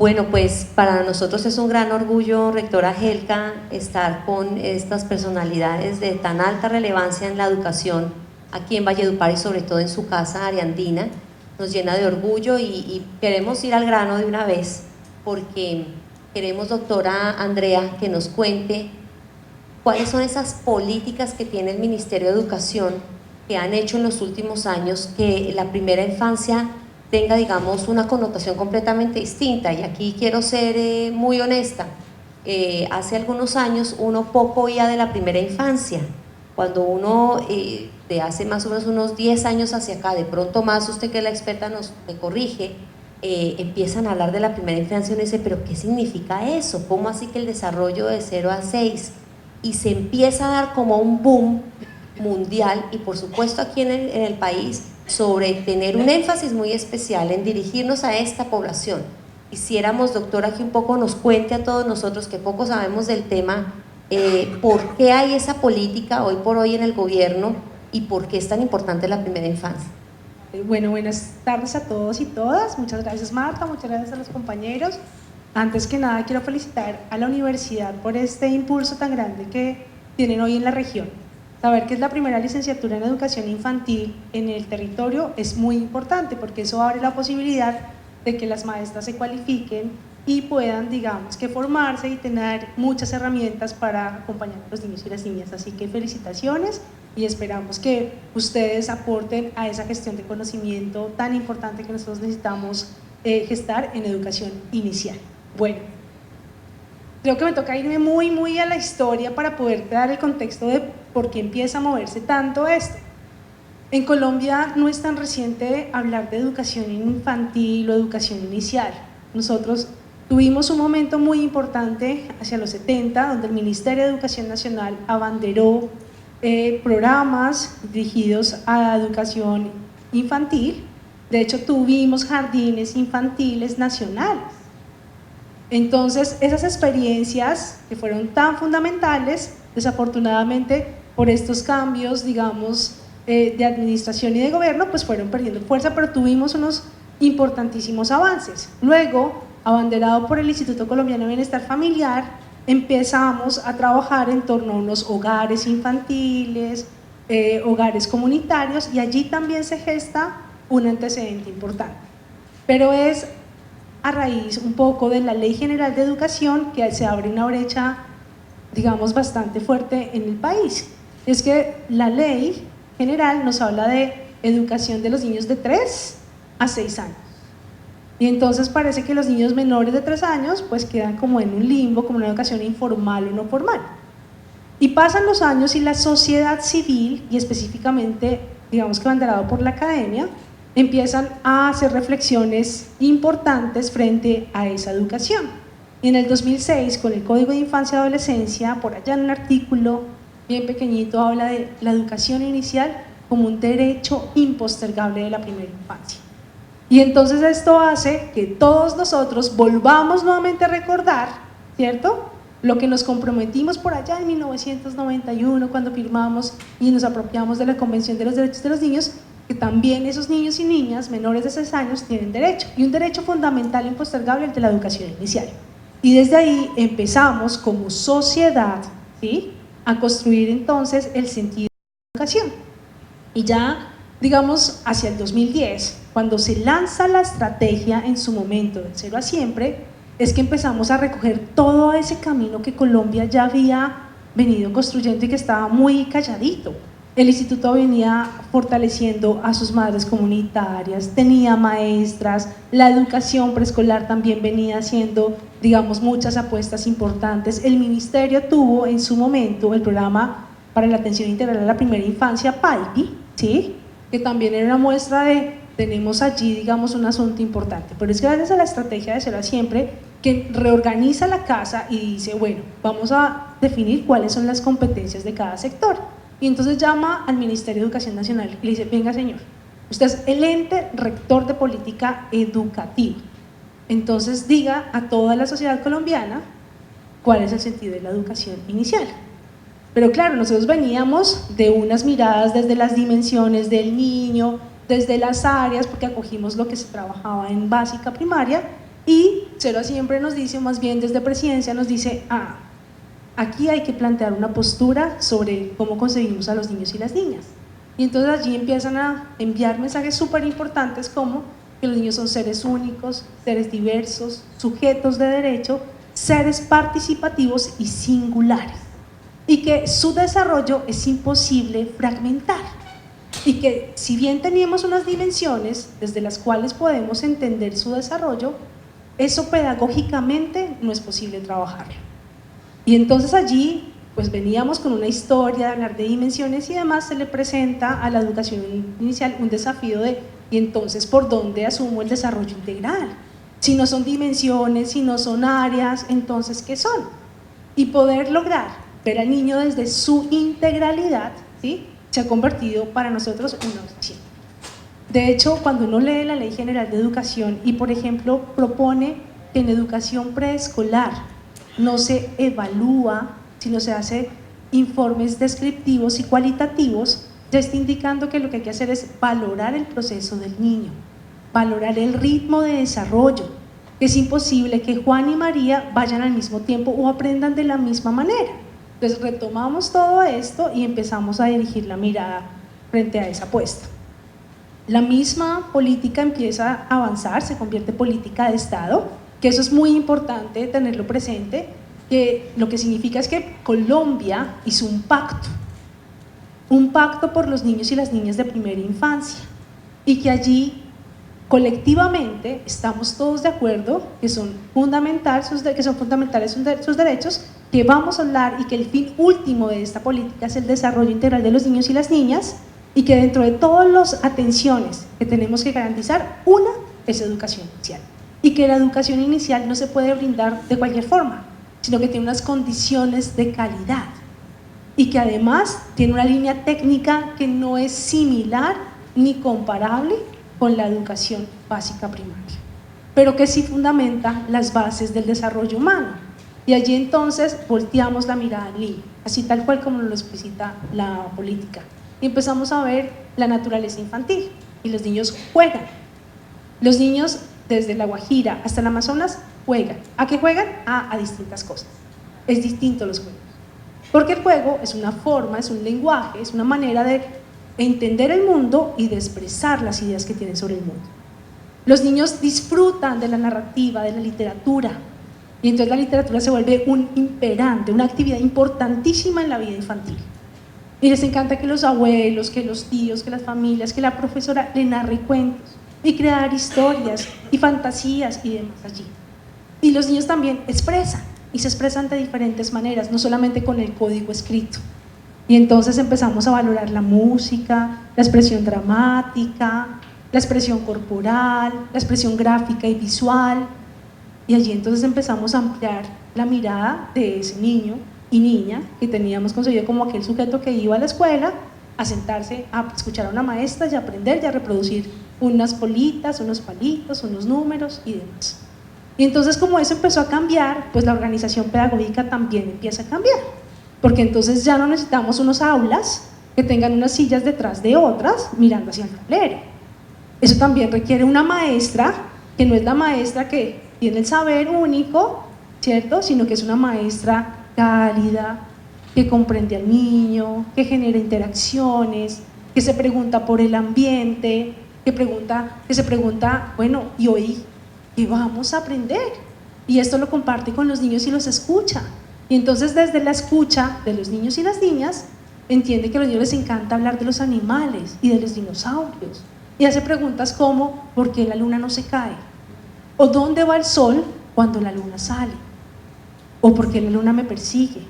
Bueno, pues para nosotros es un gran orgullo, rectora Helka, estar con estas personalidades de tan alta relevancia en la educación aquí en Valledupar y sobre todo en su casa Ariandina. Nos llena de orgullo y queremos ir al grano de una vez porque queremos, doctora Andrea, que nos cuente cuáles son esas políticas que tiene el Ministerio de Educación que han hecho en los últimos años que la primera infancia tenga, digamos, una connotación completamente distinta. Y aquí quiero ser muy honesta. Hace algunos años uno poco oía de la primera infancia. Cuando uno, de hace más o menos unos 10 años hacia acá, de pronto más, usted que es la experta me corrige, empiezan a hablar de la primera infancia y uno dice, ¿pero qué significa eso? ¿Cómo así que el desarrollo de 0 a 6? Y se empieza a dar como un boom mundial y por supuesto aquí en el país sobre tener un énfasis muy especial en dirigirnos a esta población. Quisiéramos, doctora, que un poco nos cuente a todos nosotros que poco sabemos del tema, por qué hay esa política hoy por hoy en el gobierno y por qué es tan importante la primera infancia. Bueno, buenas tardes a todos y todas. Muchas gracias, Marta, muchas gracias a los compañeros. Antes que nada quiero felicitar a la universidad por este impulso tan grande que tienen hoy en la región. Saber que es la primera licenciatura en educación infantil en el territorio es muy importante porque eso abre la posibilidad de que las maestras se cualifiquen y puedan, digamos, que formarse y tener muchas herramientas para acompañar a los niños y las niñas. Así que felicitaciones y esperamos que ustedes aporten a esa gestión de conocimiento tan importante que nosotros necesitamos gestar en educación inicial. Bueno, creo que me toca irme muy a la historia para poder dar el contexto de por qué empieza a moverse tanto esto. En Colombia no es tan reciente hablar de educación infantil o educación inicial. Nosotros tuvimos un momento muy importante hacia los 70, donde el Ministerio de Educación Nacional abanderó programas dirigidos a la educación infantil. De hecho, tuvimos jardines infantiles nacionales. Entonces, esas experiencias que fueron tan fundamentales, desafortunadamente, por estos cambios, digamos, de administración y de gobierno, pues fueron perdiendo fuerza, pero tuvimos unos importantísimos avances. Luego, abanderado por el Instituto Colombiano de Bienestar Familiar, empezamos a trabajar en torno a unos hogares infantiles, hogares comunitarios, y allí también se gesta un antecedente importante. Pero es a raíz un poco de la Ley General de Educación que se abre una brecha, digamos, bastante fuerte en el país. Es que la Ley General nos habla de educación de los niños de 3 a 6 años. Y entonces parece que los niños menores de 3 años pues quedan como en un limbo, como una educación informal o no formal. Y pasan los años y la sociedad civil, y específicamente, digamos que abanderado por la academia, empiezan a hacer reflexiones importantes frente a esa educación. Y en el 2006, con el Código de Infancia y Adolescencia, por allá en un artículo bien pequeñito, habla de la educación inicial como un derecho impostergable de la primera infancia. Y entonces esto hace que todos nosotros volvamos nuevamente a recordar, ¿cierto?, lo que nos comprometimos por allá en 1991 cuando firmamos y nos apropiamos de la Convención de los Derechos de los Niños, que también esos niños y niñas menores de 6 años tienen derecho, y un derecho fundamental e impostergable, el de la educación inicial. Y desde ahí empezamos como sociedad, ¿sí?, a construir entonces el sentido de la educación. Y ya, digamos, hacia el 2010, cuando se lanza la estrategia en su momento del 0 a siempre, es que empezamos a recoger todo ese camino que Colombia ya había venido construyendo y que estaba muy calladito. El instituto venía fortaleciendo a sus madres comunitarias, tenía maestras, la educación preescolar también venía haciendo, digamos, muchas apuestas importantes. El ministerio tuvo en su momento el programa para la atención integral a la primera infancia, PAIPI, ¿sí?, que también era una muestra de, tenemos allí, digamos, un asunto importante. Pero es gracias a la estrategia de 0 a siempre que reorganiza la casa y dice, bueno, vamos a definir cuáles son las competencias de cada sector. Y entonces llama al Ministerio de Educación Nacional y le dice, venga señor, usted es el ente rector de política educativa, entonces diga a toda la sociedad colombiana cuál es el sentido de la educación inicial. Pero claro, nosotros veníamos de unas miradas desde las dimensiones del niño, desde las áreas, porque acogimos lo que se trabajaba en básica primaria, y Cero siempre nos dice, o más bien desde Presidencia nos dice, aquí hay que plantear una postura sobre cómo concebimos a los niños y las niñas. Y entonces allí empiezan a enviar mensajes súper importantes como que los niños son seres únicos, seres diversos, sujetos de derecho, seres participativos y singulares, y que su desarrollo es imposible fragmentar, y que si bien teníamos unas dimensiones desde las cuales podemos entender su desarrollo, eso pedagógicamente no es posible trabajarlo. Y entonces allí pues veníamos con una historia de hablar de dimensiones y además se le presenta a la educación inicial un desafío de ¿y entonces por dónde asumo el desarrollo integral? Si no son dimensiones, si no son áreas, entonces ¿qué son? Y poder lograr ver al niño desde su integralidad, ¿sí?, se ha convertido para nosotros una obsesión. De hecho, cuando uno lee la Ley General de Educación y, por ejemplo, propone que en educación preescolar no se evalúa, sino se hace informes descriptivos y cualitativos, ya está indicando que lo que hay que hacer es valorar el proceso del niño, valorar el ritmo de desarrollo. Es imposible que Juan y María vayan al mismo tiempo o aprendan de la misma manera. Entonces retomamos todo esto y empezamos a dirigir la mirada frente a esa apuesta. La misma política empieza a avanzar, se convierte en política de Estado, que eso es muy importante tenerlo presente, que lo que significa es que Colombia hizo un pacto por los niños y las niñas de primera infancia, y que allí colectivamente estamos todos de acuerdo que son fundamentales sus derechos, que vamos a hablar y que el fin último de esta política es el desarrollo integral de los niños y las niñas, y que dentro de todas las atenciones que tenemos que garantizar, una es educación inicial, y que la educación inicial no se puede brindar de cualquier forma, sino que tiene unas condiciones de calidad y que además tiene una línea técnica que no es similar ni comparable con la educación básica primaria, pero que sí fundamenta las bases del desarrollo humano. Y allí entonces volteamos la mirada al niño, así tal cual como lo explicita la política, y empezamos a ver la naturaleza infantil, y los niños juegan. Los niños desde La Guajira hasta el Amazonas juegan. ¿A qué juegan? A distintas cosas. Es distinto los juegos, porque el juego es una forma, es un lenguaje, es una manera de entender el mundo y de expresar las ideas que tienen sobre el mundo. Los niños disfrutan de la narrativa, de la literatura, y entonces la literatura se vuelve un imperante, una actividad importantísima en la vida infantil. Y les encanta que los abuelos, que los tíos, que las familias, que la profesora le narre cuentos y crear historias y fantasías y demás allí. Y los niños también expresan, y se expresan de diferentes maneras, no solamente con el código escrito. Y entonces empezamos a valorar la música, la expresión dramática, la expresión corporal, la expresión gráfica y visual, y allí entonces empezamos a ampliar la mirada de ese niño y niña que teníamos concebido como aquel sujeto que iba a la escuela a sentarse a escuchar a una maestra y a aprender y a reproducir unas bolitas, unos palitos, unos números y demás. Y entonces como eso empezó a cambiar, pues la organización pedagógica también empieza a cambiar, porque entonces ya no necesitamos unos aulas que tengan unas sillas detrás de otras mirando hacia el tablero. Eso también requiere una maestra que no es la maestra que tiene el saber único, ¿cierto?, sino que es una maestra cálida, que comprende al niño, que genera interacciones, que se pregunta por el ambiente, que se pregunta, bueno, ¿y hoy qué vamos a aprender? Y esto lo comparte con los niños y los escucha. Y entonces desde la escucha de los niños y las niñas, entiende que a los niños les encanta hablar de los animales y de los dinosaurios. Y hace preguntas como, ¿por qué la luna no se cae? ¿O dónde va el sol cuando la luna sale? ¿O por qué la luna me persigue?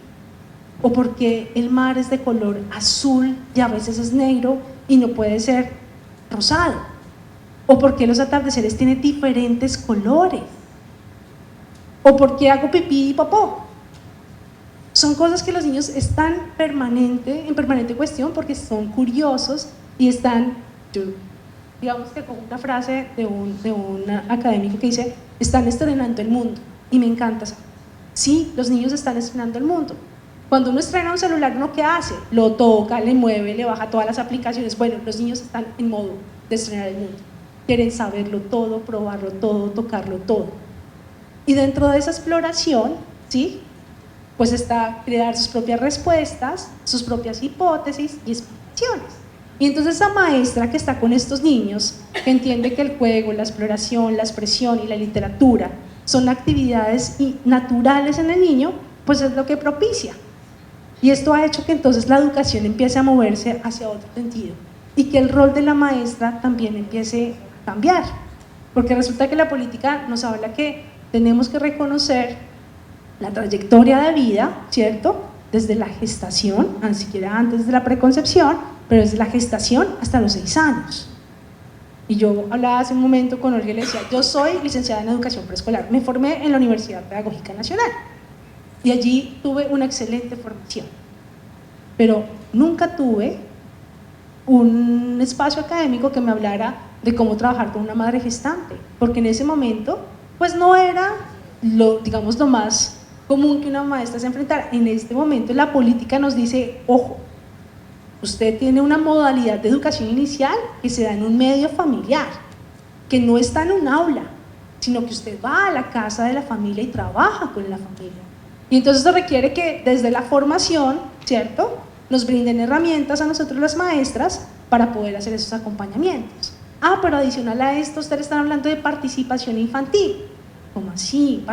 ¿O por qué el mar es de color azul y a veces es negro y no puede ser rosado? ¿O por qué los atardeceres tienen diferentes colores? ¿O por qué hago pipí y popó? Son cosas que los niños están en permanente cuestión porque son curiosos y están, digamos que con una frase de un académico que dice, están estrenando el mundo, y me encanta eso. Sí, los niños están estrenando el mundo. Cuando uno estrena un celular, ¿uno qué hace? Lo toca, le mueve, le baja todas las aplicaciones. Bueno, los niños están en modo de estrenar el mundo. Quieren saberlo todo, probarlo todo, tocarlo todo. Y dentro de esa exploración, ¿sí?, pues está crear sus propias respuestas, sus propias hipótesis y explicaciones. Y entonces esa maestra que está con estos niños, que entiende que el juego, la exploración, la expresión y la literatura son actividades naturales en el niño, pues es lo que propicia. Y esto ha hecho que entonces la educación empiece a moverse hacia otro sentido y que el rol de la maestra también empiece a cambiar. Porque resulta que la política nos habla que tenemos que reconocer la trayectoria de vida, ¿cierto?, desde la gestación, ni siquiera antes de la preconcepción, pero desde la gestación hasta los 6 años. Y yo hablaba hace un momento con Olga y le decía, yo soy licenciada en educación preescolar, me formé en la Universidad Pedagógica Nacional y allí tuve una excelente formación, pero nunca tuve un espacio académico que me hablara de cómo trabajar con una madre gestante, porque en ese momento pues no era digamos, lo más común que una maestra se enfrentara. En este momento la política nos dice, ojo, usted tiene una modalidad de educación inicial que se da en un medio familiar, que no está en un aula, sino que usted va a la casa de la familia y trabaja con la familia. Y entonces eso requiere que desde la formación, ¿cierto?, nos brinden herramientas a nosotros las maestras para poder hacer esos acompañamientos. Pero adicional a esto, ustedes están hablando de participación infantil. ¿Cómo así?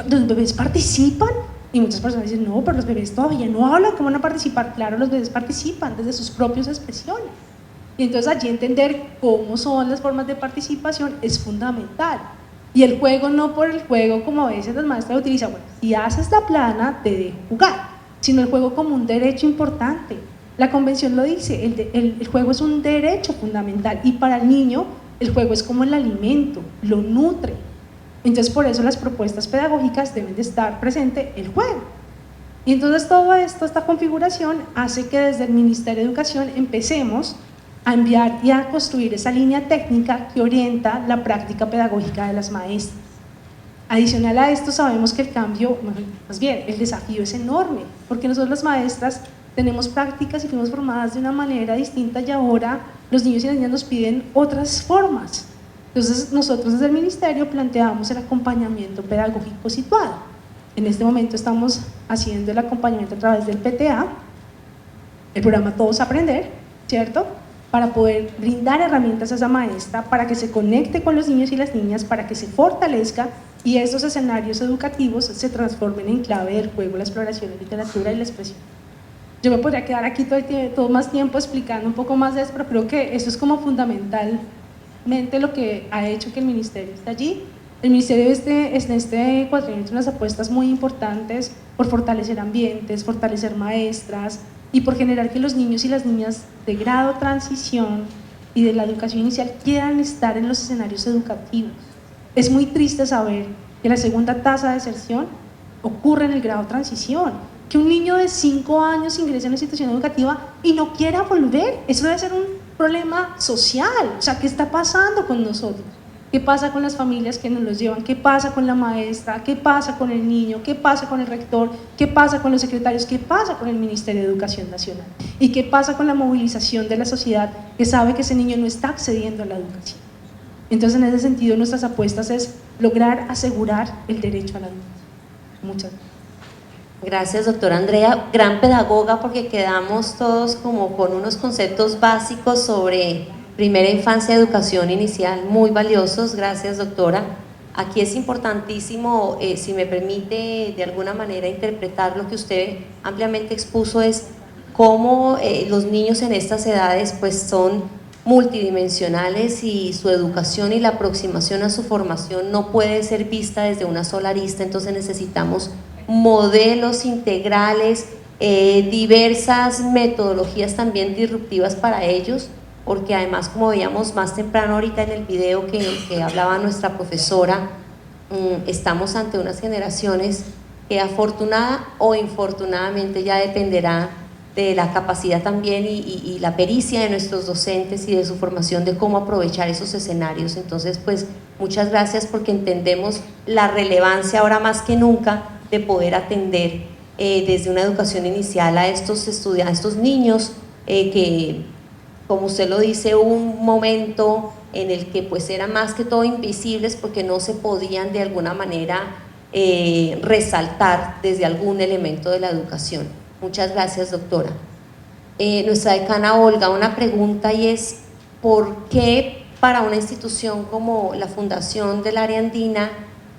¿Los bebés participan? Y muchas personas dicen, no, pero los bebés todavía no hablan, ¿cómo van a participar? Claro, los bebés participan desde sus propias expresiones. Y entonces allí entender cómo son las formas de participación es fundamental. Y el juego no por el juego, como a veces las maestras utilizan, bueno, si haces la plana, te dejo jugar, sino el juego como un derecho importante. La convención lo dice, el juego es un derecho fundamental y para el niño el juego es como el alimento, lo nutre. Entonces por eso las propuestas pedagógicas deben de estar presente el juego. Y entonces todo esto, esta configuración hace que desde el Ministerio de Educación empecemos a enviar y a construir esa línea técnica que orienta la práctica pedagógica de las maestras. Adicional a esto sabemos que el cambio, más bien el desafío es enorme, porque nosotros las maestras tenemos prácticas y fuimos formadas de una manera distinta y ahora los niños y las niñas nos piden otras formas. Entonces nosotros desde el Ministerio planteamos el acompañamiento pedagógico situado. En este momento estamos haciendo el acompañamiento a través del PTA, el programa Todos Aprender, ¿cierto?, para poder brindar herramientas a esa maestra para que se conecte con los niños y las niñas, para que se fortalezca y esos escenarios educativos se transformen en clave del juego, la exploración, la literatura y la expresión. Yo me podría quedar aquí todo más tiempo explicando un poco más de esto, pero creo que eso es como fundamentalmente lo que ha hecho que el Ministerio esté allí. El Ministerio en este cuatrienio tiene unas apuestas muy importantes por fortalecer ambientes, fortalecer maestras y por generar que los niños y las niñas de grado transición y de la educación inicial quieran estar en los escenarios educativos. Es muy triste saber que la segunda tasa de deserción ocurre en el grado transición, que un niño de 5 años ingrese en una institución educativa y no quiera volver. Eso debe ser un problema social. O sea, ¿qué está pasando con nosotros? ¿Qué pasa con las familias que nos los llevan? ¿Qué pasa con la maestra? ¿Qué pasa con el niño? ¿Qué pasa con el rector? ¿Qué pasa con los secretarios? ¿Qué pasa con el Ministerio de Educación Nacional? ¿Y qué pasa con la movilización de la sociedad que sabe que ese niño no está accediendo a la educación? Entonces, en ese sentido, nuestras apuestas es lograr asegurar el derecho a la educación. Muchas gracias. Gracias, doctora Andrea, gran pedagoga, porque quedamos todos como con unos conceptos básicos sobre primera infancia, educación inicial, muy valiosos. Gracias, doctora. Aquí es importantísimo, si me permite de alguna manera interpretar lo que usted ampliamente expuso, es cómo los niños en estas edades pues son multidimensionales y su educación y la aproximación a su formación no puede ser vista desde una sola arista. Entonces necesitamos modelos integrales, diversas metodologías también disruptivas para ellos, porque además, como veíamos más temprano ahorita en el video que hablaba nuestra profesora, estamos ante unas generaciones que afortunada o infortunadamente ya dependerá de la capacidad también y la pericia de nuestros docentes y de su formación de cómo aprovechar esos escenarios. Entonces, pues muchas gracias, porque entendemos la relevancia ahora más que nunca de poder atender desde una educación inicial a estos estudiantes, a estos niños que, como usted lo dice, hubo un momento en el que pues eran más que todo invisibles porque no se podían de alguna manera resaltar desde algún elemento de la educación. Muchas gracias, doctora. Nuestra decana Olga, una pregunta, y es ¿por qué para una institución como la Fundación del Área Andina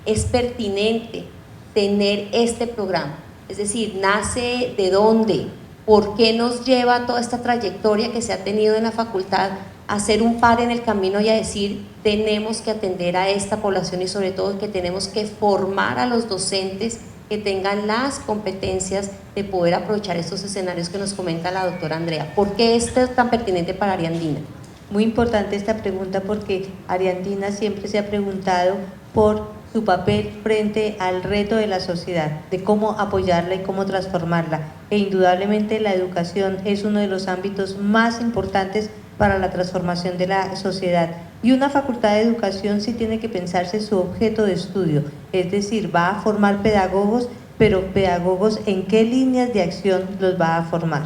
es pertinente tener este programa? Es decir, ¿nace de dónde? ¿Por qué nos lleva toda esta trayectoria que se ha tenido en la facultad a hacer un par en el camino y a decir tenemos que atender a esta población y sobre todo que tenemos que formar a los docentes que tengan las competencias de poder aprovechar estos escenarios que nos comenta la doctora Andrea? ¿Por qué esto es tan pertinente para Área Andina? Muy importante esta pregunta porque Área Andina siempre se ha preguntado por su papel frente al reto de la sociedad, de cómo apoyarla y cómo transformarla. E indudablemente la educación es uno de los ámbitos más importantes para la transformación de la sociedad. Y una facultad de educación sí tiene que pensarse su objeto de estudio, es decir, va a formar pedagogos, pero pedagogos en qué líneas de acción los va a formar.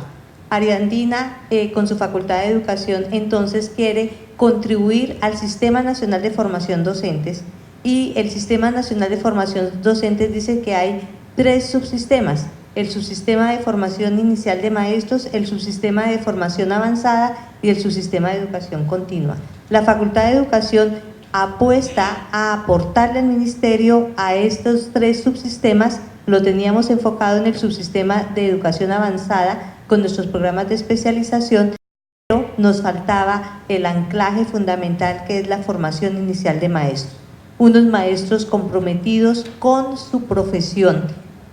Área Andina, con su facultad de educación, entonces quiere contribuir al Sistema Nacional de Formación Docentes, y el Sistema Nacional de Formación Docentes dice que hay 3 subsistemas: el subsistema de formación inicial de maestros, el subsistema de formación avanzada y el subsistema de educación continua. La Facultad de Educación apuesta a aportarle al Ministerio a estos 3 subsistemas. Lo teníamos enfocado en el subsistema de educación avanzada con nuestros programas de especialización, pero nos faltaba el anclaje fundamental que es la formación inicial de maestros. Unos maestros comprometidos con su profesión,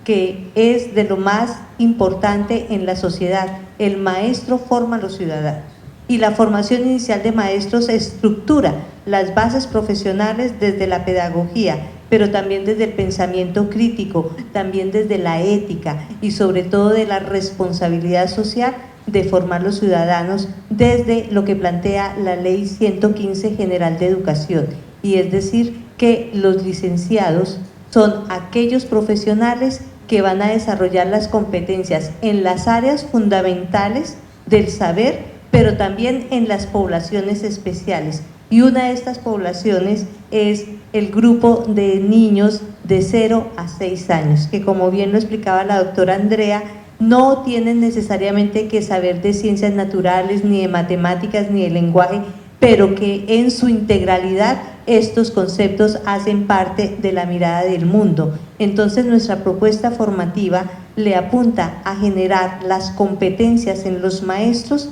que es de lo más importante en la sociedad. El maestro forma a los ciudadanos y la formación inicial de maestros estructura las bases profesionales desde la pedagogía, pero también desde el pensamiento crítico, también desde la ética y sobre todo de la responsabilidad social de formar los ciudadanos desde lo que plantea la Ley 115 General de Educación, y es decir, que los licenciados son aquellos profesionales que van a desarrollar las competencias en las áreas fundamentales del saber, pero también en las poblaciones especiales. Y una de estas poblaciones es el grupo de niños de 0 a 6 años, que como bien lo explicaba la doctora Andrea, no tienen necesariamente que saber de ciencias naturales, ni de matemáticas, ni de lenguaje, pero que en su integralidad estos conceptos hacen parte de la mirada del mundo. Entonces nuestra propuesta formativa le apunta a generar las competencias en los maestros,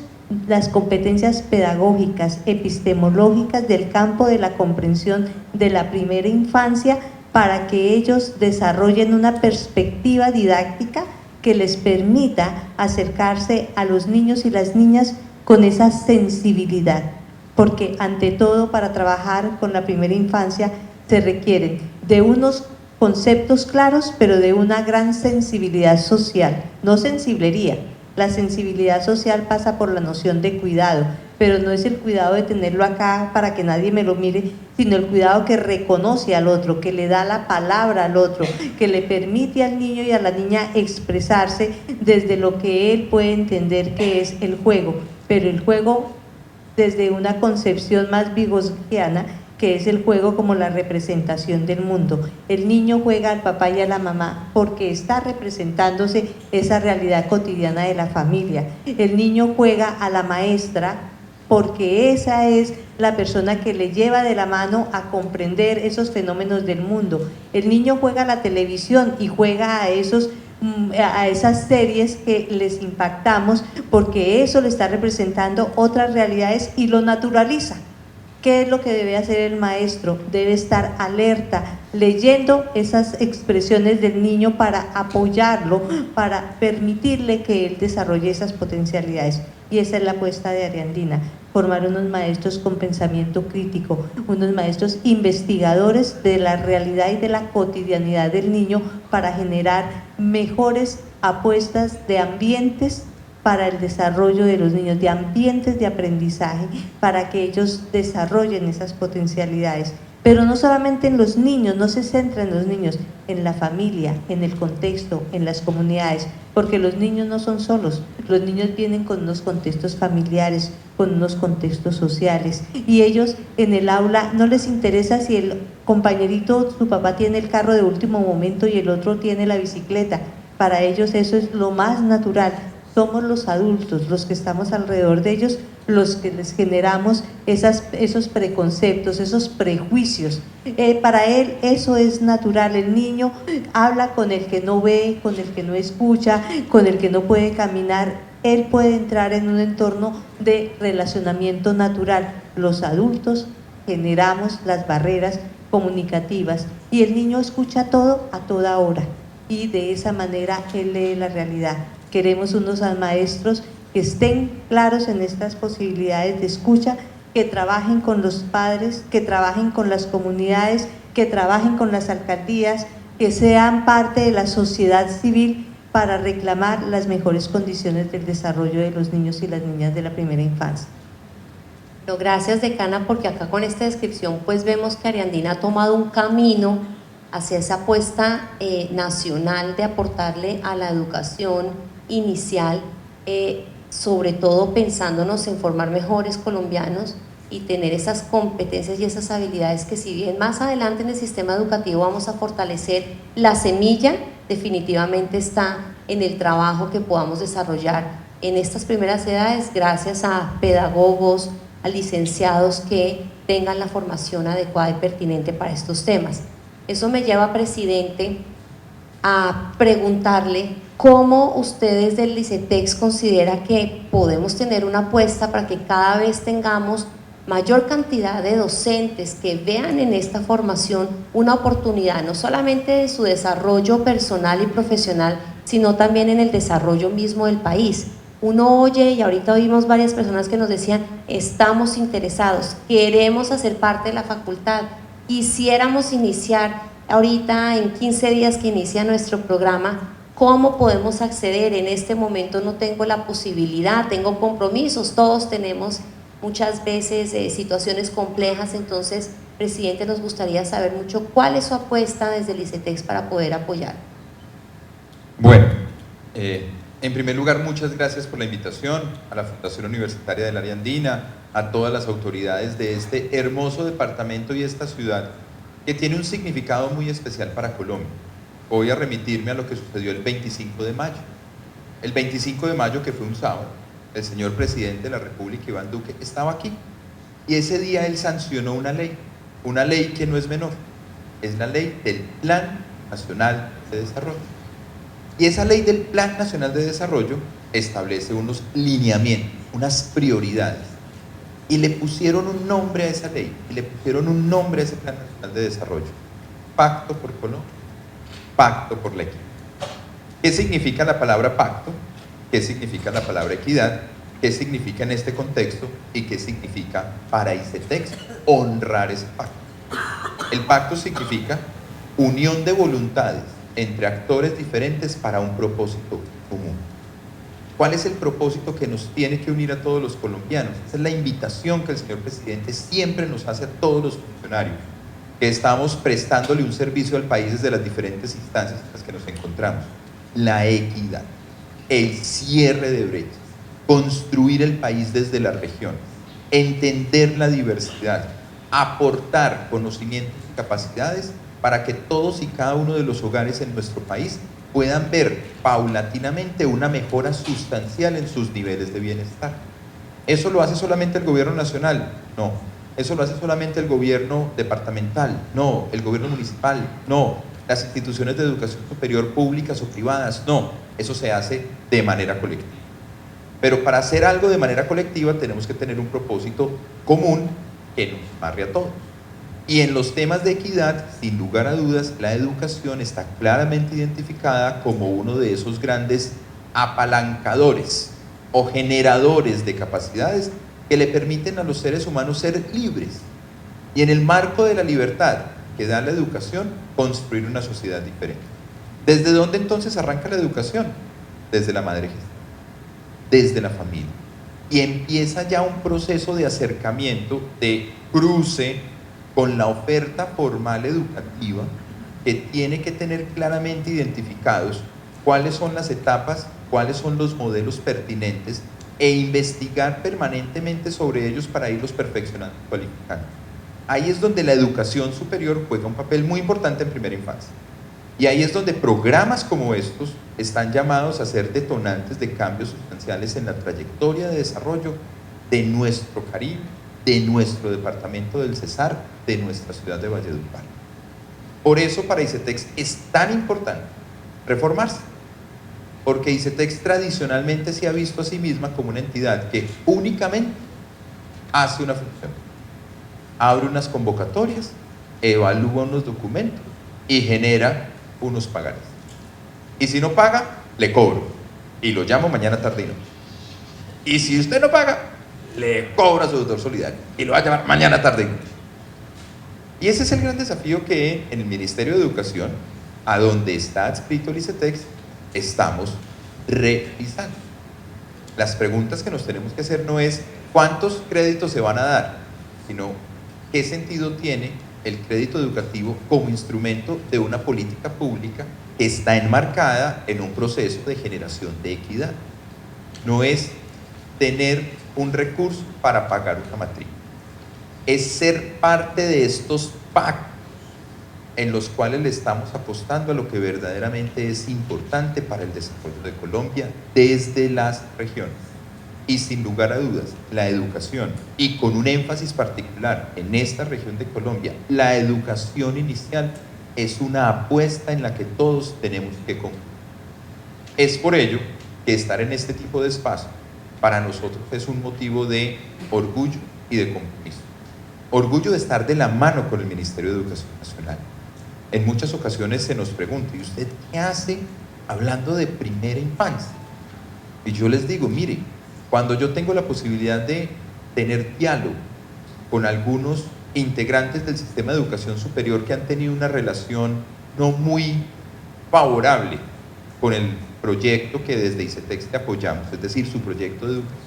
las competencias pedagógicas, epistemológicas del campo de la comprensión de la primera infancia, para que ellos desarrollen una perspectiva didáctica que les permita acercarse a los niños y las niñas con esa sensibilidad. Porque ante todo, para trabajar con la primera infancia se requieren de unos conceptos claros, pero de una gran sensibilidad social, no sensiblería. La sensibilidad social pasa por la noción de cuidado, pero no es el cuidado de tenerlo acá para que nadie me lo mire, sino el cuidado que reconoce al otro, que le da la palabra al otro, que le permite al niño y a la niña expresarse desde lo que él puede entender que es el juego, pero el juego desde una concepción más vigosiana, que es el juego como la representación del mundo. El niño juega al papá y a la mamá porque está representándose esa realidad cotidiana de la familia. El niño juega a la maestra porque esa es la persona que le lleva de la mano a comprender esos fenómenos del mundo. El niño juega a la televisión y juega a esas series que les impactamos, porque eso le está representando otras realidades y lo naturaliza. ¿Qué es lo que debe hacer el maestro? Debe estar alerta, leyendo esas expresiones del niño para apoyarlo, para permitirle que él desarrolle esas potencialidades. Y esa es la apuesta de Área Andina, formar unos maestros con pensamiento crítico, unos maestros investigadores de la realidad y de la cotidianidad del niño, para generar mejores apuestas de ambientes para el desarrollo de los niños, de ambientes de aprendizaje, para que ellos desarrollen esas potencialidades. Pero no solamente en los niños, no se centra en los niños, en la familia, en el contexto, en las comunidades, porque los niños no son solos, los niños vienen con unos contextos familiares, con unos contextos sociales, y ellos en el aula no les interesa si el compañerito, su papá tiene el carro de último momento y el otro tiene la bicicleta. Para ellos eso es lo más natural. Somos los adultos, los que estamos alrededor de ellos, los que les generamos esos preconceptos, esos prejuicios. Para él eso es natural. El niño habla con el que no ve, con el que no escucha, con el que no puede caminar. Él puede entrar en un entorno de relacionamiento natural. Los adultos generamos las barreras comunicativas y el niño escucha todo a toda hora y de esa manera él lee la realidad. Queremos unos maestros que estén claros en estas posibilidades de escucha, que trabajen con los padres, que trabajen con las comunidades, que trabajen con las alcaldías, que sean parte de la sociedad civil para reclamar las mejores condiciones del desarrollo de los niños y las niñas de la primera infancia. No, gracias, decana, porque acá con esta descripción pues vemos que Ariandina ha tomado un camino hacia esa apuesta nacional de aportarle a la educación inicial, sobre todo pensándonos en formar mejores colombianos y tener esas competencias y esas habilidades que, si bien más adelante en el sistema educativo vamos a fortalecer, la semilla definitivamente está en el trabajo que podamos desarrollar en estas primeras edades gracias a pedagogos, a licenciados que tengan la formación adecuada y pertinente para estos temas. Eso me lleva, presidente, a preguntarle cómo ustedes del Licetex considera que podemos tener una apuesta para que cada vez tengamos mayor cantidad de docentes que vean en esta formación una oportunidad, no solamente de su desarrollo personal y profesional, sino también en el desarrollo mismo del país. Uno oye, y ahorita oímos varias personas que nos decían, estamos interesados, queremos hacer parte de la facultad, quisiéramos iniciar ahorita en 15 días que inicia nuestro programa. ¿Cómo podemos acceder? En este momento no tengo la posibilidad, tengo compromisos, todos tenemos muchas veces situaciones complejas. Entonces, presidente, nos gustaría saber mucho cuál es su apuesta desde el Licetex para poder apoyar. Bueno, en primer lugar, muchas gracias por la invitación a la Fundación Universitaria de la Ariandina, a todas las autoridades de este hermoso departamento y esta ciudad que tiene un significado muy especial para Colombia. Voy a remitirme a lo que sucedió el 25 de mayo. El 25 de mayo, que fue un sábado, el señor presidente de la República, Iván Duque, estaba aquí y ese día él sancionó una ley que no es menor, es la ley del Plan Nacional de Desarrollo. Y esa ley del Plan Nacional de Desarrollo establece unos lineamientos, unas prioridades, y le pusieron un nombre a esa ley, y le pusieron un nombre a ese Plan Nacional de Desarrollo: Pacto por Colombia, Pacto por la Equidad. ¿Qué significa la palabra pacto? ¿Qué significa la palabra equidad? ¿Qué significa en este contexto? ¿Y qué significa para Licetex honrar ese pacto? El pacto significa unión de voluntades entre actores diferentes para un propósito común. ¿Cuál es el propósito que nos tiene que unir a todos los colombianos? Esa es la invitación que el señor presidente siempre nos hace a todos los funcionarios, que estamos prestándole un servicio al país desde las diferentes instancias en las que nos encontramos. La equidad, el cierre de brechas, construir el país desde las regiones, entender la diversidad, aportar conocimientos y capacidades para que todos y cada uno de los hogares en nuestro país puedan ver paulatinamente una mejora sustancial en sus niveles de bienestar. ¿Eso lo hace solamente el gobierno nacional? No. ¿Eso lo hace solamente el gobierno departamental? No. ¿El gobierno municipal? No. ¿Las instituciones de educación superior públicas o privadas? No. Eso se hace de manera colectiva. Pero para hacer algo de manera colectiva tenemos que tener un propósito común que nos amarre a todos. Y en los temas de equidad, sin lugar a dudas, la educación está claramente identificada como uno de esos grandes apalancadores o generadores de capacidades que le permiten a los seres humanos ser libres. Y en el marco de la libertad que da la educación, construir una sociedad diferente. ¿Desde dónde entonces arranca la educación? Desde la madre gestante, desde la familia. Y empieza ya un proceso de acercamiento, de cruce con la oferta formal educativa que tiene que tener claramente identificados cuáles son las etapas, cuáles son los modelos pertinentes e investigar permanentemente sobre ellos para irlos perfeccionando y cualificando. Ahí es donde la educación superior juega un papel muy importante en primera infancia. Y ahí es donde programas como estos están llamados a ser detonantes de cambios sustanciales en la trayectoria de desarrollo de nuestro Caribe, de nuestro departamento del Cesar, de nuestra ciudad de Valledupar. Por eso para ICETEX es tan importante reformarse, porque ICETEX tradicionalmente se ha visto a sí misma como una entidad que únicamente hace una función, abre unas convocatorias, evalúa unos documentos y genera unos pagares. Y si no paga, le cobro y lo llamo mañana tarde y noche. Y si usted no paga, le cobra su deudor solidario y lo va a llamar mañana tarde y noche. Y ese es el gran desafío que en el Ministerio de Educación, a donde está adscrito el ICETEX, estamos revisando. Las preguntas que nos tenemos que hacer no es cuántos créditos se van a dar, sino qué sentido tiene el crédito educativo como instrumento de una política pública que está enmarcada en un proceso de generación de equidad. No es tener un recurso para pagar una matrícula, es ser parte de estos pactos en los cuales le estamos apostando a lo que verdaderamente es importante para el desarrollo de Colombia desde las regiones. Y sin lugar a dudas, la educación, y con un énfasis particular en esta región de Colombia, la educación inicial es una apuesta en la que todos tenemos que concluir. Es por ello que estar en este tipo de espacio para nosotros es un motivo de orgullo y de compromiso. Orgullo de estar de la mano con el Ministerio de Educación Nacional. En muchas ocasiones se nos pregunta, ¿y usted qué hace hablando de primera infancia? Y yo les digo, mire, cuando yo tengo la posibilidad de tener diálogo con algunos integrantes del sistema de educación superior que han tenido una relación no muy favorable con el proyecto que desde ICETEX te apoyamos, es decir, su proyecto de educación,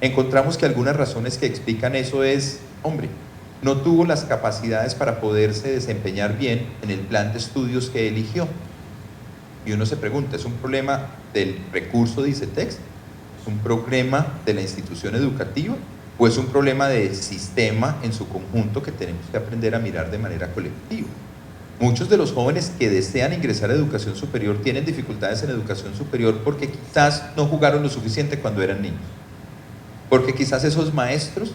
encontramos que algunas razones que explican eso es, hombre, no tuvo las capacidades para poderse desempeñar bien en el plan de estudios que eligió. Y uno se pregunta, ¿es un problema del recurso de ICETEX? ¿Es un problema de la institución educativa? ¿O es un problema del sistema en su conjunto que tenemos que aprender a mirar de manera colectiva? Muchos de los jóvenes que desean ingresar a educación superior tienen dificultades en educación superior porque quizás no jugaron lo suficiente cuando eran niños. Porque quizás esos maestros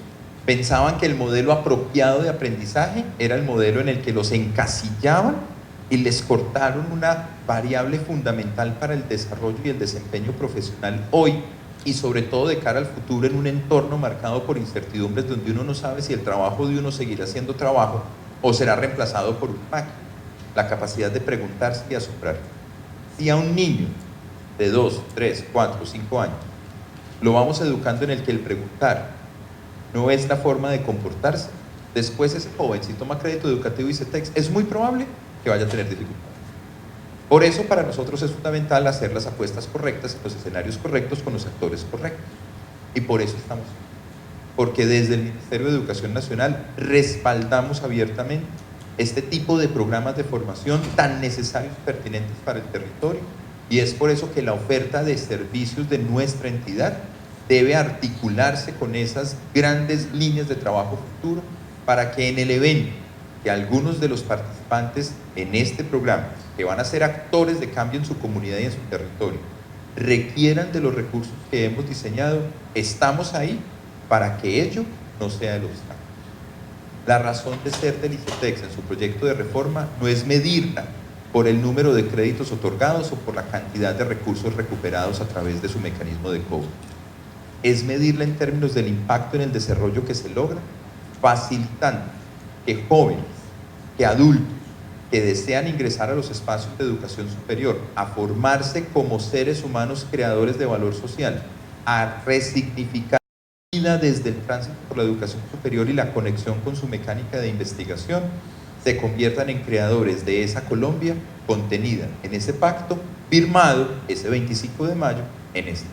pensaban que el modelo apropiado de aprendizaje era el modelo en el que los encasillaban y les cortaron una variable fundamental para el desarrollo y el desempeño profesional hoy, y sobre todo de cara al futuro en un entorno marcado por incertidumbres donde uno no sabe si el trabajo de uno seguirá siendo trabajo o será reemplazado por un máquina. La capacidad de preguntarse y asombrar. Si a un niño de 2, 3, 4, 5 años lo vamos educando en el que el preguntar no es la forma de comportarse, después ese joven, si toma crédito educativo ICETEX, es muy probable que vaya a tener dificultades. Por eso para nosotros es fundamental hacer las apuestas correctas en los escenarios correctos con los actores correctos. Y por eso estamos, porque desde el Ministerio de Educación Nacional respaldamos abiertamente este tipo de programas de formación tan necesarios y pertinentes para el territorio, y es por eso que la oferta de servicios de nuestra entidad debe articularse con esas grandes líneas de trabajo futuro para que en el evento que algunos de los participantes en este programa, que van a ser actores de cambio en su comunidad y en su territorio, requieran de los recursos que hemos diseñado, estamos ahí para que ello no sea el obstáculo. La razón de ser del ICETEX en su proyecto de reforma no es medirla por el número de créditos otorgados o por la cantidad de recursos recuperados a través de su mecanismo de cobro. Es medirla en términos del impacto en el desarrollo que se logra, facilitando que jóvenes, que adultos, que desean ingresar a los espacios de educación superior, a formarse como seres humanos creadores de valor social, a resignificar la vida desde el tránsito por la educación superior y la conexión con su mecánica de investigación, se conviertan en creadores de esa Colombia contenida en ese pacto firmado ese 25 de mayo en este.